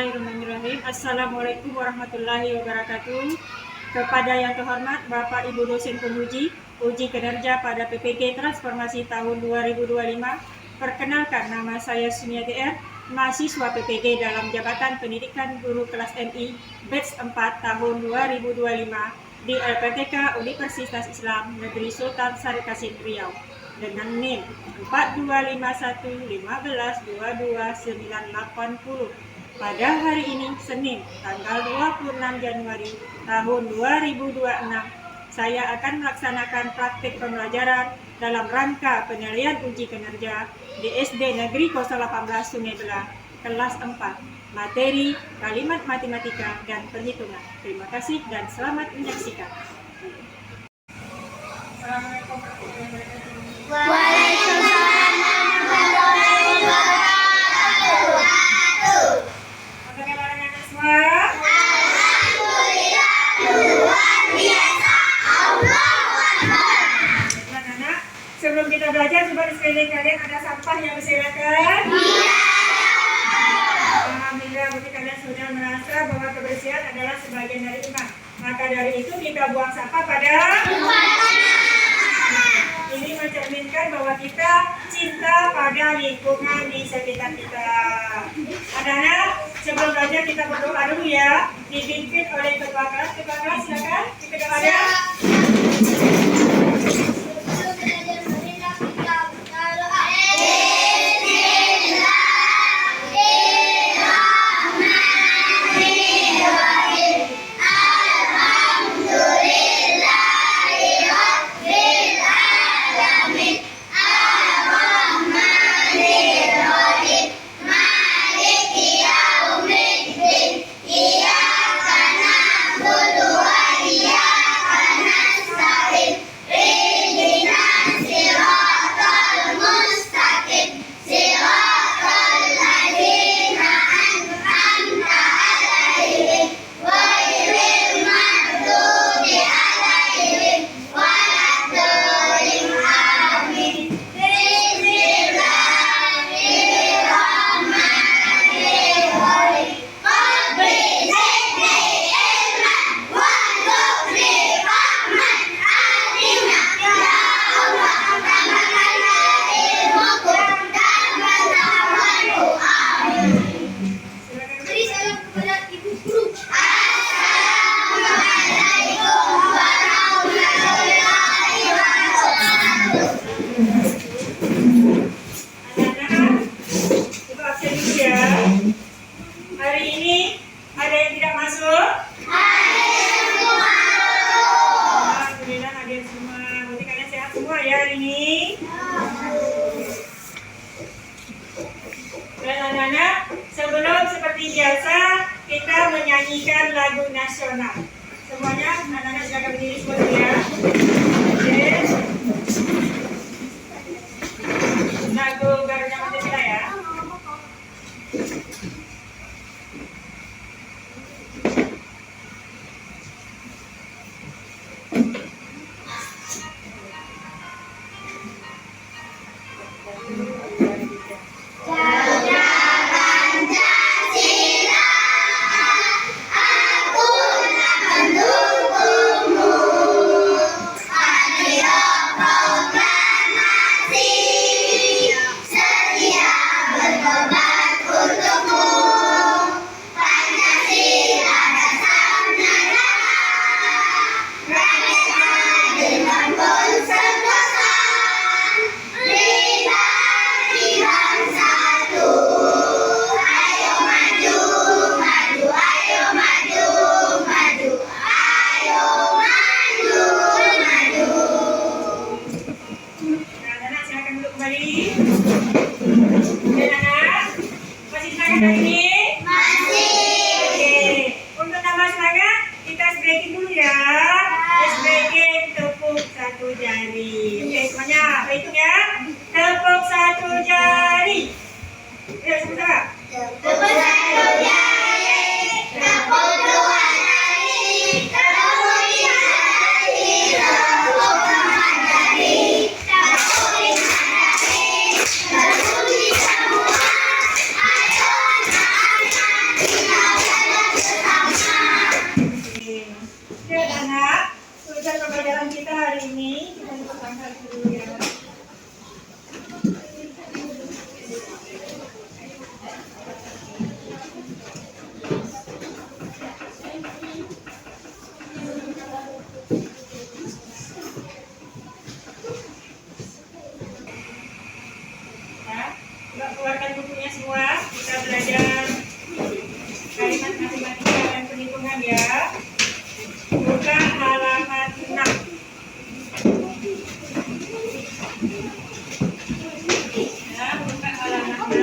Bismillahirrahmanirrahim. Assalamualaikum warahmatullahi wabarakatuh. Kepada yang terhormat Bapak Ibu dosen penguji uji kinerja pada PPG Transformasi tahun 2025. Perkenalkan, nama saya Sumiati R, mahasiswa PPG dalam Jabatan Pendidikan Guru Kelas MI Batch 4 tahun 2025 di LPTK Universitas Islam Negeri Sultan Syarikasin Riau dengan NIM 425115222980. Pada hari ini, Senin, tanggal 26 Januari tahun 2026, saya akan melaksanakan praktik pembelajaran dalam rangka penilaian uji kinerja di SD Negeri 018 Sungai Belah, kelas 4, materi kalimat matematika dan perhitungan. Terima kasih dan selamat menyaksikan. Assalamualaikum warahmatullahi wabarakatuh. Waalaikumsalam warahmatullahi wabarakatuh. Bagaimana anak semua? Alhamdulillah, luar biasa. Allahu Akbar. Anak-anak, sebelum kita belajar, coba di sekeliling kalian ada sampah yang berserakan? Iya. Alhamdulillah, berarti kalian sudah merasa bahwa kebersihan adalah sebagian dari iman. Maka dari itu kita buang sampah pada ini mencerminkan bahwa kita cinta pada lingkungan di sekitar kita. Anak-anak, sebelum belajar kita berdoa dulu ya, dipimpin oleh ketua kelas. Ketua kelas silakan, kita ada. Hari ini ada yang tidak masuk? Alhamdulillah hadir semua. Berarti kalian sehat semua ya hari ini? Dan anak-anak, sebelum seperti biasa kita menyanyikan lagu nasional. Semuanya anak-anak silakan berdiri semua ya. Oke. Lagu Garuda Pancasila ya. Ini masih. Oke. Untuk tambah semangat, kita SBG dulu ya. SBG tepuk satu jari. Oke semuanya, hitung ya. Tepuk satu jari. Ayo sama-sama. Tepuk satu jari, tepuk dua jari, tepuk tiga jari, tepuk empat jari, tepuk lima jari, tepuk di semua. Ayo anak. keluarkan bukunya semua. Kita belajar kalimat matematika dan perhitungan ya. Buka halaman 6. Ya, buka halaman 6.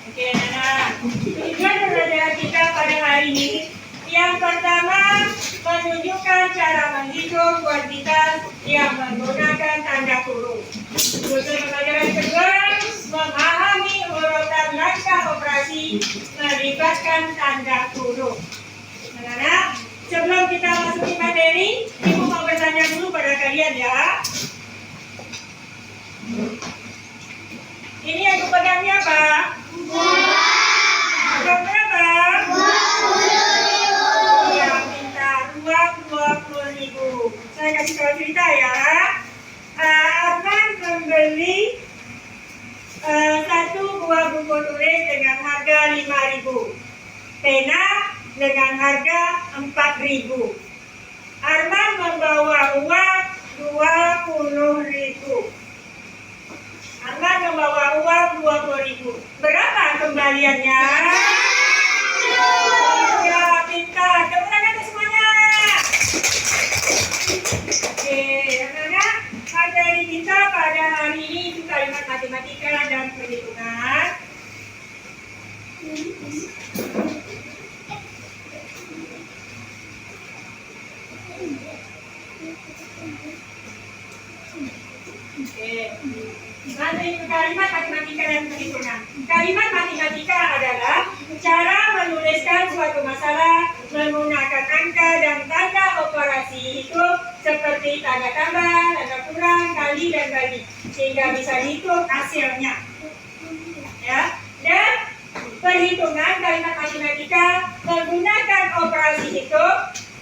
Oke, anak. Tujuan pembelajaran kita pada hari ini yang pertama menunjukkan cara menghitung kuantitas yang menggunakan tanda kurung. Tujuan pembelajaran kedua memahami urutan langkah operasi melibatkan tanda kurung. Anak-anak, sebelum kita masuk ke materi, Ibu mau bertanya dulu pada kalian ya. Ini yang Ibu pegangnya apa? Uang berapa? 20.000. Ya, minta uang 20.000. Saya kasih tahu cerita ya. Arman membeli satu buah buku tulis dengan harga 5.000. Pena dengan harga 4.000. Arman membawa uang 20.000. Arman membawa uang 20.000. Berapa kembaliannya? Ya, pintar. Tepuk tangan semuanya. Oke, anak-anak, materi kita pada hari ini itu kalimat matematika dan perhitungan. Oke. Materi kalimat matematika dan perhitungan. Kalimat matematika adalah cara menuliskan suatu masalah menggunakan angka dan tanda operasi hitung seperti tanda tambah, tanda kurang, kali dan bagi sehingga bisa dihitung hasilnya. Ya. Dan perhitungan kalimat matematika menggunakan operasi hitung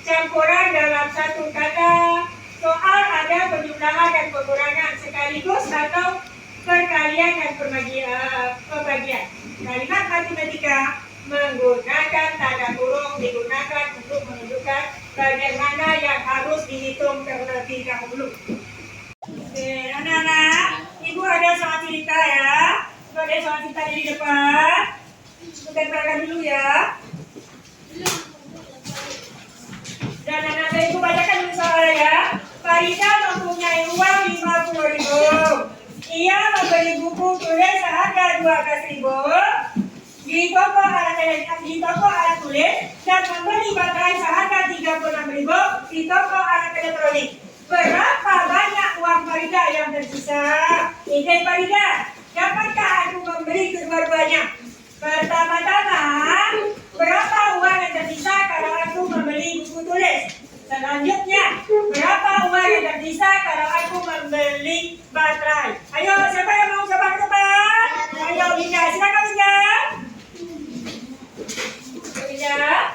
campuran dalam satu kata soal ada penjumlahan dan pengurangan sekaligus atau perkalian dan pembagian. Kalimat matematika menggunakan tanda kurung digunakan untuk menunjukkan bagian mana yang harus dihitung terlebih dahulu. Oke, anak-anak, Ibu ada soal cerita ya. Ibu ada soal cerita di depan. Kita perhatikan dulu ya. Dan anak-anak Ibu bacakan dulu soalnya ya. Farida mempunyai uang 50.000. Ia membeli buku tulis seharga 12.000 di toko alat tulis dan membeli baterai seharga 36.000 di toko alat elektronik. Berapa banyak uang Farida yang tersisa? Ini Farida, dapatkah aku membeli kedua-duanya? Pertama-tama, berapa uang yang tersisa kalau aku membeli buku tulis? Selanjutnya, berapa uang yang tersisa kalau aku membeli baterai? Ayo, siapa yang mau coba ke depan? Ayo, Winda, silakan Winda. Winda,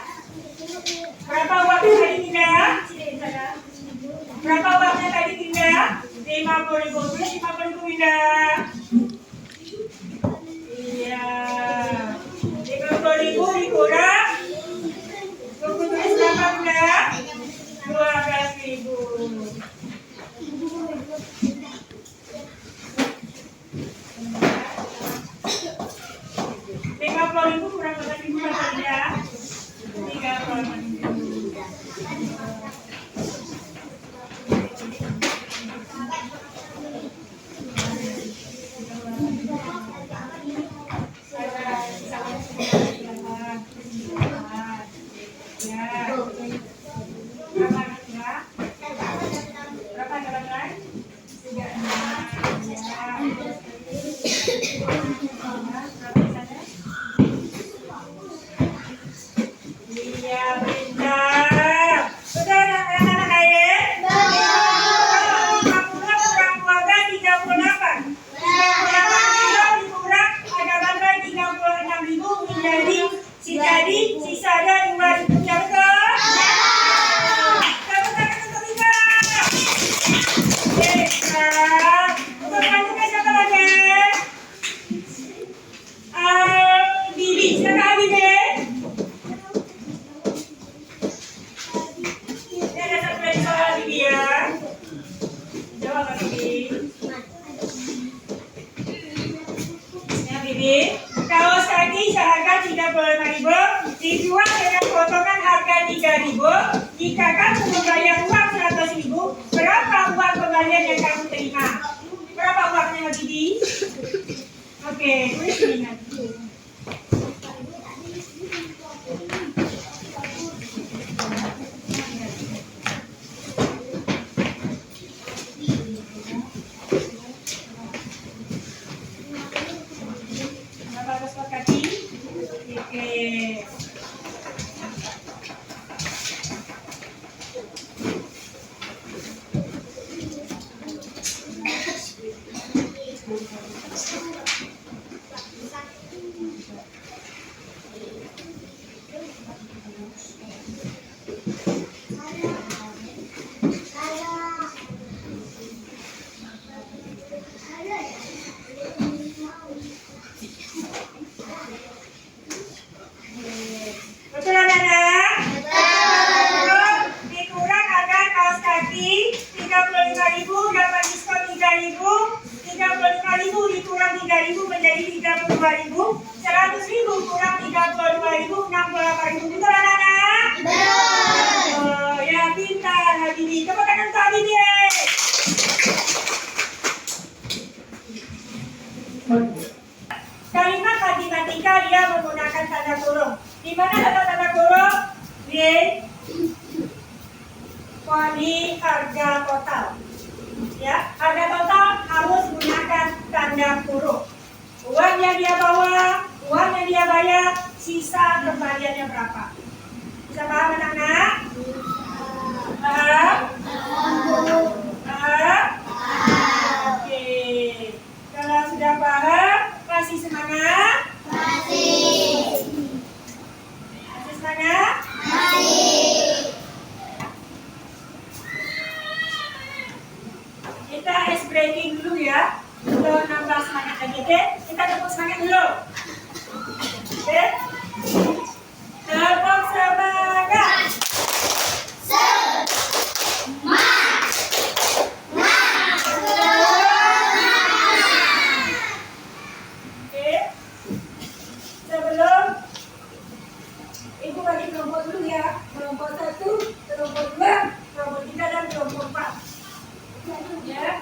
berapa uangnya tadi Winda? Berapa uangnya tadi Winda? 50.000. Tulis 50.000 Winda. Iya. 50.000 dikurang. Buku tulis berapa Winda? 12.000. Ribu kurang 12.000 ya. 30.000. Jadi sisanya 2.000 ya betul? Tepuk tangan untuk Ika. Untuk kamu siapa lagi? Bibi, siapa Bibi? potongan harga 3.000. Jika kamu membayar uang 100.000, berapa uang kembalian yang kamu terima? Berapa uangnya, Habibie? Oke, tulis ini nanti. Kalimat matematika dia menggunakan tanda kurung. Di mana ada tanda kurung? Di harga total. Ya, harga total harus menggunakan tanda kurung. Uang yang dia bawa, uang yang dia bayar, sisa kembaliannya berapa? Bisa paham anak-anak? Paham? Paham? Oke. Kalau sudah paham, kasih semangat. Kasih semangat. Kita ice breaking dulu ya, untuk nambah semangat lagi. Oke, kita tepuk semangat dulu. Oke, tepuk semangat. Oke, sebelum Ibu bagi kelompok dulu ya, kelompok 1, kelompok 2, kelompok 3 dan kelompok 4. Ya.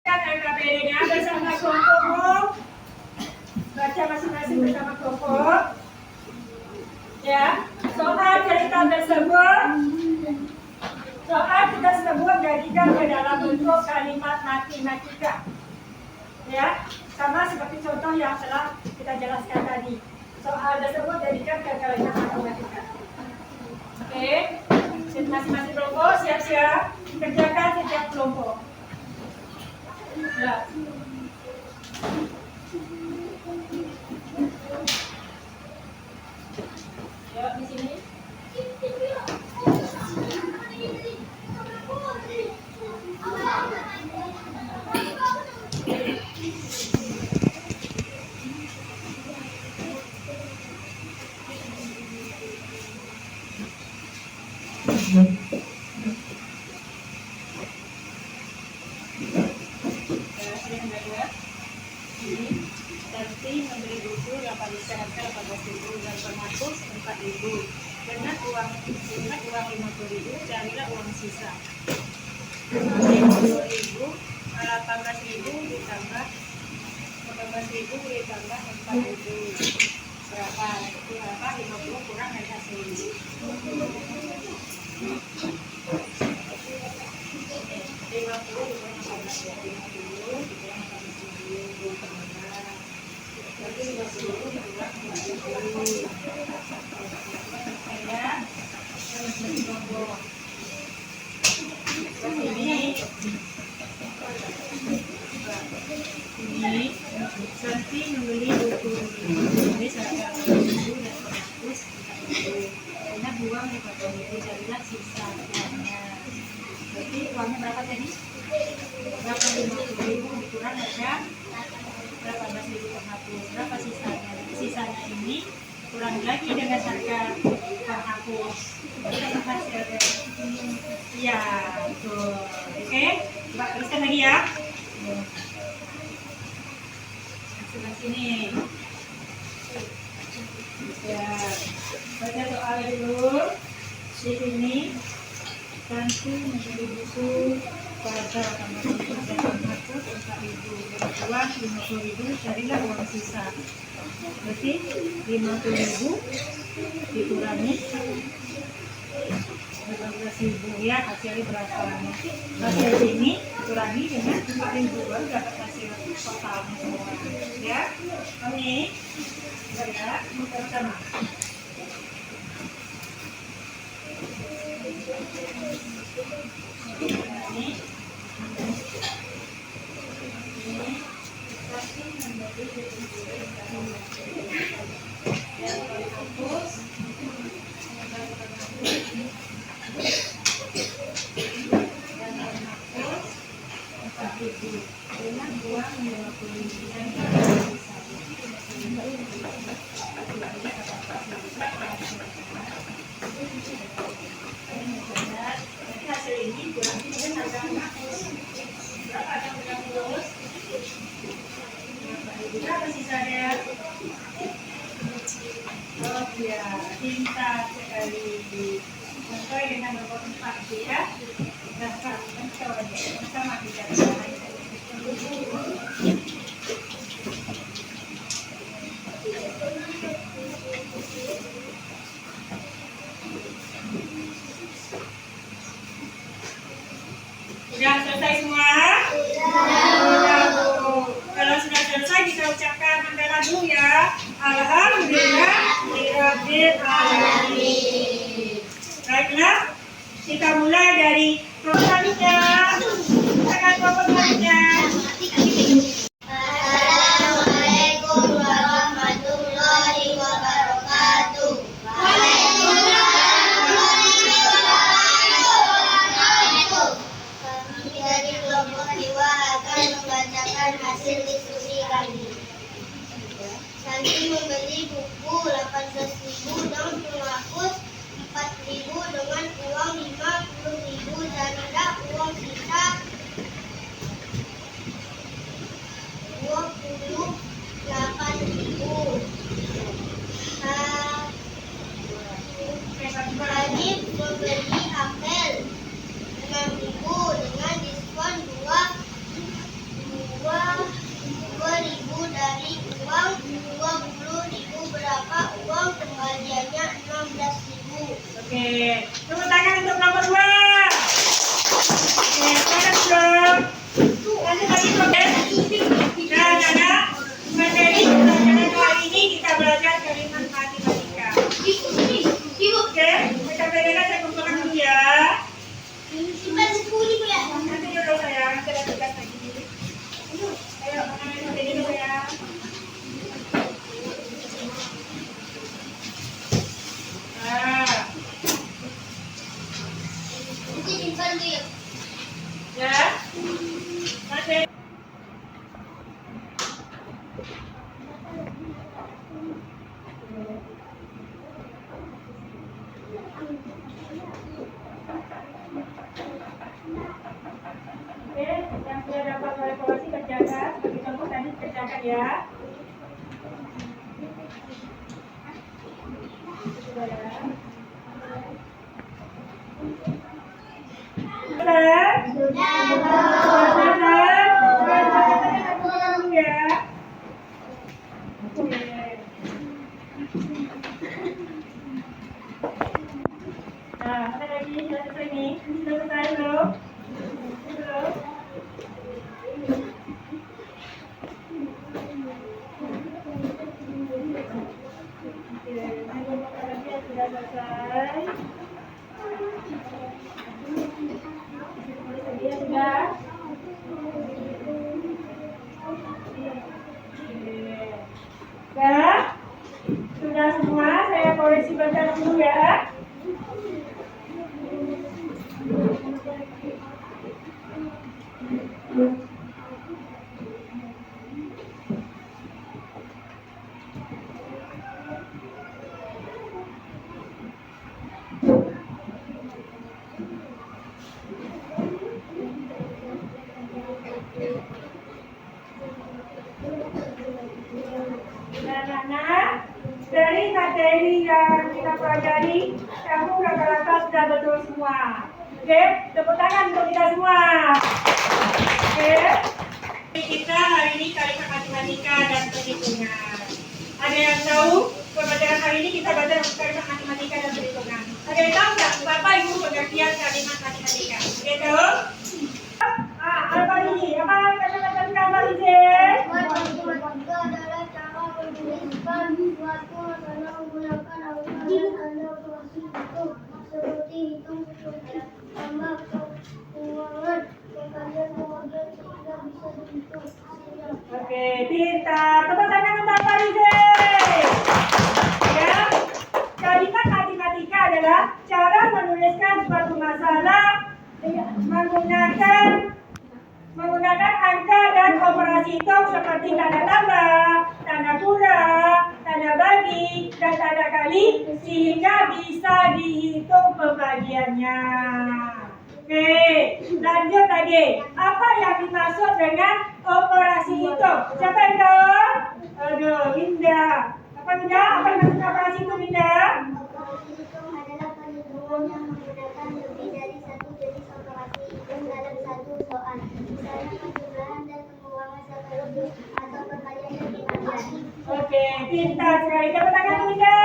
LKPD-nya bersama kelompokmu. Baca masing-masing bersama kelompok. Ya, soal cerita tersebut. Soal kita sebut jadikan ke dalam bentuk kalimat matematika. Ya, sama seperti contoh yang telah kita jelaskan tadi. Soal tersebut jadikan ke kalimat matematika. Oke, masing-masing kelompok siap-siap kerjakan setiap kelompok. Ya. Yuk, di sini. Tanti memberi buku 8 liter harga 18.000 dan bermatus 4.000. Dengan uang 50.000, carilah uang sisa. 50.000, 18.000 ditambah 14.000 ditambah 4.000. Berapa? Itu berapa? 50 kurang dari hasil. 50 Santi membeli buku ini seharga 1.000 dan 100 karena buang 50.000, jadilah sisanya. Berarti uangnya berapa tadi? Berapa? 50.000 dikurang harga 18.000 per 100. Berapa sisanya? Sisanya ini kurang lagi dengan harga sini ya. Sebelah sini. Ya, baca soalnya dulu. Di sini Tantu menjadi buku pada tanggal 3 Maret 4.000 uang 50.000, carilah uang sisa. Berarti 50.000 dikurangi 15.000 ya, hasilnya berapa? Hasil ini kurangi dengan 4.000 baru dapat hasil totalnya semua ya. Oke ya, pertama ini pasti menjadi yang fokus dengan uang 50.000 dan hasil ini kurang dengan harga berapa ada yang lulus berapa sisanya? Oh ya, pintar sekali. Sesuai dengan nomor 4 ya. Dapat sama tidak. Sudah selesai semua? Sudah. Kalau sudah selesai kita ucapkan hamdalah dulu ya. Alhamdulillah rabbil alamin. Baiklah, kita mulai dari selanjutnya. Akan selanjutnya. Assalamualaikum warahmatullahi wabarakatuh. Kami dari kelompok 2 akan membacakan hasil diskusi kami. Santi membeli buku 18.000 dan penghapus 4.000 dengan uang 50.000 dan ada uang sisa 28.000. Adib membeli apel 6.000 dengan diskon 2.000 dari uang 20.000. Berapa uang kembaliannya? 16.000. Oke, tepuk tangan untuk nomor 2. Oke, tangan dong. Nanti lagi proses. Nah, anak, materi pelajaran kali ini kita belajar kalimat matematika. Oke, kita belajar saya kumpulkan dulu ya. Simpan 10.000 ya. Nanti dulu sayang, kita tugas lagi. Ayo, makan ini dulu ya. Nah, Nanti simpan tuh ya. ya. Materi. Oke, yang sudah dapat evaluasi kerjakan. Bagi contoh tadi kerjakan ya. Sudah ya. Sudah. Sudah. Ya. Oke. Nah, ada lagi sudah selesai nih. Sudah selesai belum? Belum. Oke, kelompok lagi yang sudah selesai. Dia sudah. Oke. Sudah semua, saya koreksi bacaan dulu ya. hari kamu rata-rata sudah betul semua. Oke, tepuk tangan untuk kita semua. Oke, kita hari ini kalimat matematika dan perhitungan. Ada yang tahu pembelajaran hari ini kita belajar kalimat matematika dan perhitungan? Ada yang tahu nggak Bapak Ibu pengertian kalimat matematika? Ada yang tahu? Apa ini? Apa kata-kata apa ini? Matematika adalah cara menuliskan suatu dengan menggunakan alat operasi hitung seperti hitung cepat, tambah, pengurangan, pengkalian, pengurangan sehingga bisa dihitung. Oke, pintar. Tepuk tangan untuk Pak Rize. Ya, kalimat matematika adalah cara menuliskan suatu masalah menggunakan angka dan operasi hitung seperti tanda tambah, tanda kurang, tanda bagi, dan tanda kali sehingga bisa dihitung pembagiannya. Oke, lanjut lagi. Apa yang dimaksud dengan operasi hitung? Siapa yang tahu? Aduh, Winda. Apa Winda? Apa yang maksud operasi hitung, Winda? Operasi hitung adalah perhitungan yang menggunakan lebih dari satu jenis operasi hitung dalam satu soal. Misalnya penjumlahan dan pengurangan sekaligus atau perkalian dan pembagian. Oke, pintar sekali. Tepuk tangan Winda.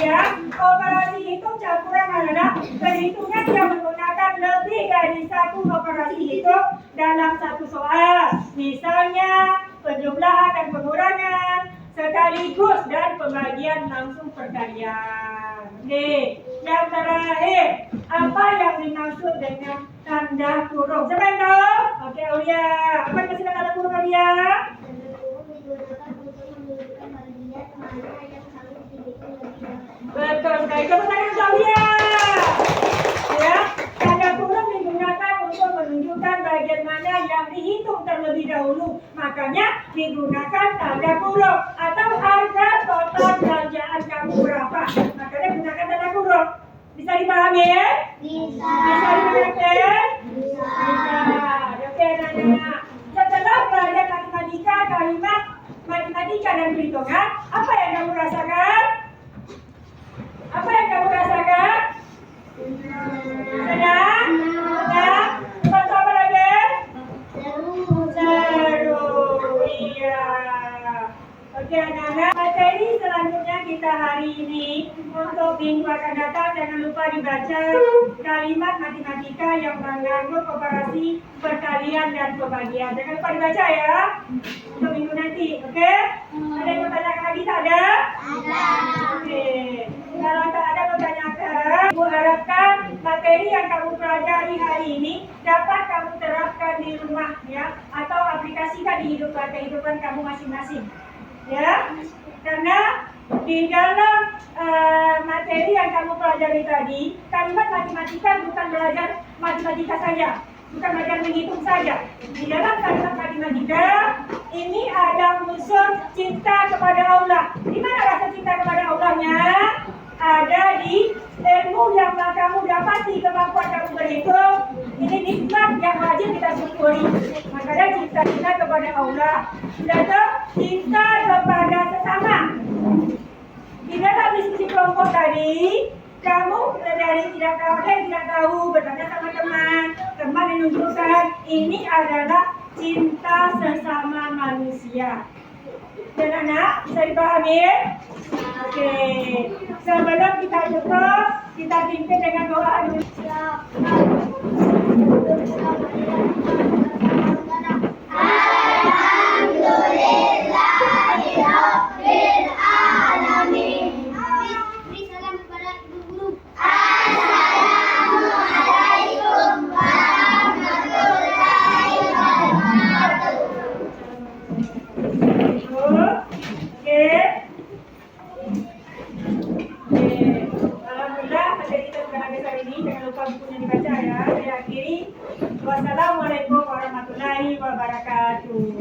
Ya, operasi hitung campuran adalah perhitungan yang menggunakan lebih dari satu operasi hitung dalam satu soal. Misalnya penjumlahan dan pengurangan sekaligus dan pembagian langsung perkalian. Oke, yang terakhir, apa yang dimaksud dengan tanda kurung? Siapa yang tahu? Oke, Aulia. Apa yang maksud tanda kurung, Aulia? Tanda kurung digunakan untuk menunjukkan bagian mana yang harus dihitung lebih dahulu. Betul sekali. Tepuk tangan untuk Aulia. Ya, tanda kurung digunakan untuk menunjukkan bagian mana yang dihitung terlebih dahulu. Makanya digunakan tanda kurung atau harga total belanjaan kamu berapa. Makanya gunakan tanda kurung. Bisa dipahami ya? Bisa. Bisa dimengerti? Bisa. Oke, anak-anak. Setelah belajar matematika, kalimat matematika dan perhitungan, apa yang kamu rasakan? Apa yang kamu rasakan? Senang? Senang? Terus apa lagi? Seru. Iya. Oke anak-anak, materi selanjutnya kita hari ini untuk minggu akan datang jangan lupa dibaca kalimat matematika yang mengandung operasi perkalian dan pembagian. Jangan lupa dibaca ya untuk minggu nanti, oke? Ada yang mau tanyakan lagi tak ada? Ada. Oke. Kalau tak ada pertanyaan, Ibu harapkan materi yang kamu pelajari hari ini dapat kamu terapkan di rumah ya, atau aplikasikan di kehidupan kamu masing-masing. Ya, karena di dalam materi yang kamu pelajari tadi, kalimat matematika bukan belajar matematika saja, bukan belajar menghitung saja. Di dalam kalimat matematika ini ada unsur cinta kepada Allah. Di mana rasa cinta kepada Allahnya? Ada di ilmu yang kamu dapati, kemampuan kamu berhitung. Ini nikmat yang wajib kita syukuri. Makanya cinta kita kepada Allah. Sudah tahu? Cinta kepada sesama. Di dalam diskusi kelompok tadi, kamu dari tidak tahu, ada yang tidak tahu, bertanya sama teman yang menunjukkan ini adalah cinta sesama manusia. Dan anak, bisa dipahami? Oke, sebelum kita tutup, kita pimpin dengan doa dulu. Alhamdulillahirabbil alamin. Beri salam kepada ibu guru. Assalamualaikum warahmatullahi wabarakatuh. Oke. Alhamdulillah materi kita sudah habis hari ini. Jangan lupa bukunya dibaca ya. Saya akhiri. Wassalamualaikum warahmatullahi wabarakatuh.